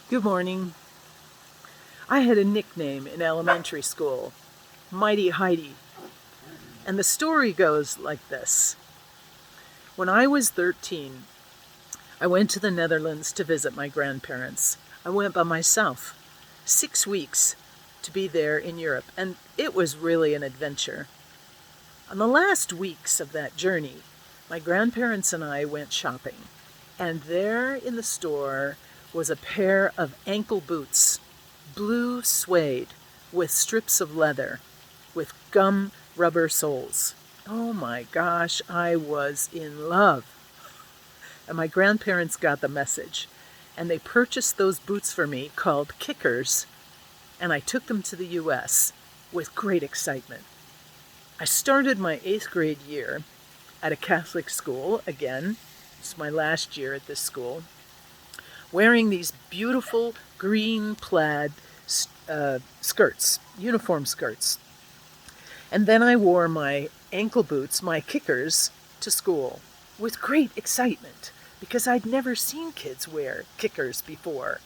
Good morning. I had a nickname in elementary school, Mighty Heidi. And the story goes like this. When I was 13, I went to the Netherlands to visit my grandparents. I went by myself, 6 weeks to be there in Europe, and it was really an adventure. On the last weeks of that journey, my grandparents and I went shopping, and there in the store was a pair of ankle boots, blue suede with strips of leather, with gum rubber soles. Oh my gosh, I was in love. And my grandparents got the message, and they purchased those boots for me called Kickers, and I took them to the US with great excitement. I started my 8th grade year at a Catholic school again. It's my last year at this school, wearing these beautiful green plaid skirts, uniform skirts. And then I wore my ankle boots, my Kickers, to school with great excitement because I'd never seen kids wear Kickers before.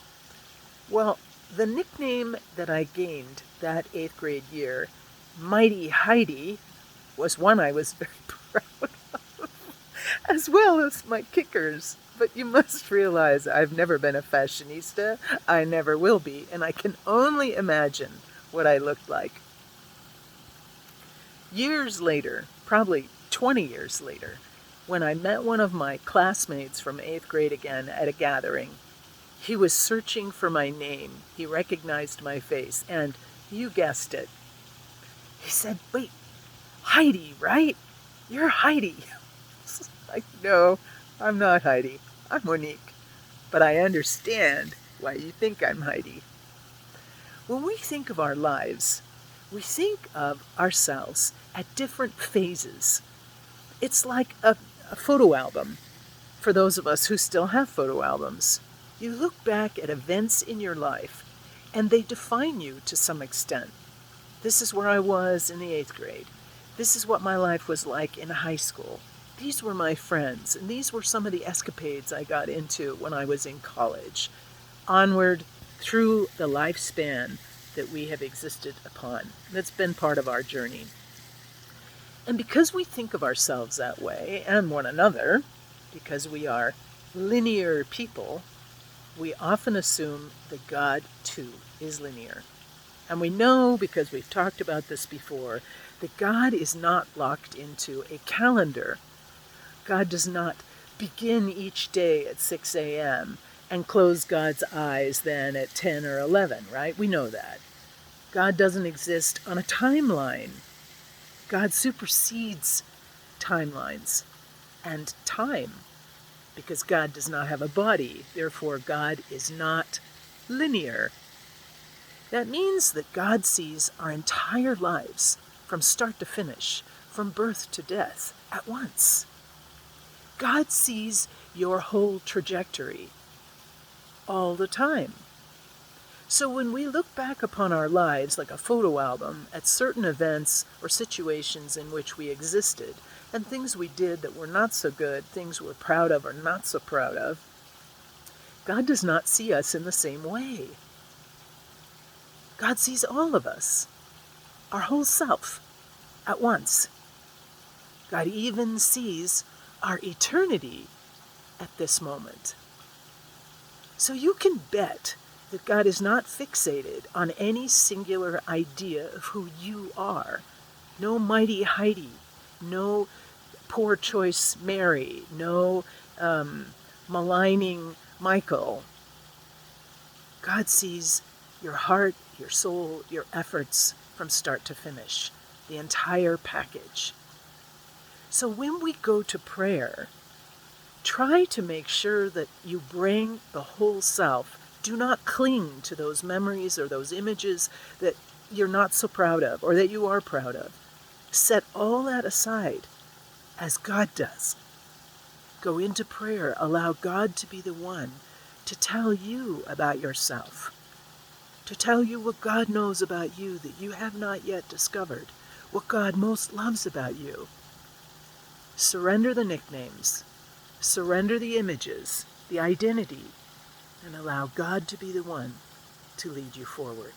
Well, the nickname that I gained that 8th grade year, Mighty Heidi, was one I was very proud of, as well as my Kickers. But you must realize I've never been a fashionista. I never will be, and I can only imagine what I looked like. Years later, probably 20 years later, when I met one of my classmates from 8th grade again at a gathering, he was searching for my name. He recognized my face, and you guessed it. He said, "Wait, Heidi, right? You're Heidi." Like, no, I'm not Heidi. I'm Monique. But I understand why you think I'm Heidi. When we think of our lives, we think of ourselves at different phases. It's like a photo album for those of us who still have photo albums. You look back at events in your life, and they define you to some extent. This is where I was in the 8th grade. This is what my life was like in high school. These were my friends, and these were some of the escapades I got into when I was in college. Onward through the lifespan that we have existed upon. That's been part of our journey. And because we think of ourselves that way, and one another, because we are linear people, we often assume that God, too, is linear. And we know, because we've talked about this before, that God is not locked into a calendar. God does not begin each day at 6 a.m. and close God's eyes then at 10 or 11, right? We know that. God doesn't exist on a timeline. God supersedes timelines and time, because God does not have a body. Therefore, God is not linear. That means that God sees our entire lives from start to finish, from birth to death, at once. God sees your whole trajectory all the time. So when we look back upon our lives like a photo album at certain events or situations in which we existed, and things we did that were not so good, things we're proud of or not so proud of, God does not see us in the same way. God sees all of us, our whole self, at once. God even sees our eternity at this moment. So you can bet that God is not fixated on any singular idea of who you are. No Mighty Heidi, no poor choice Mary, no maligning Michael. God sees your heart, your soul, your efforts from start to finish, the entire package. So when we go to prayer, try to make sure that you bring the whole self. Do not cling to those memories or those images that you're not so proud of or that you are proud of. Set all that aside as God does. Go into prayer. Allow God to be the one to tell you about yourself, to tell you what God knows about you that you have not yet discovered, what God most loves about you. Surrender the nicknames. Surrender the images, the identity. and allow God to be the one to lead you forward.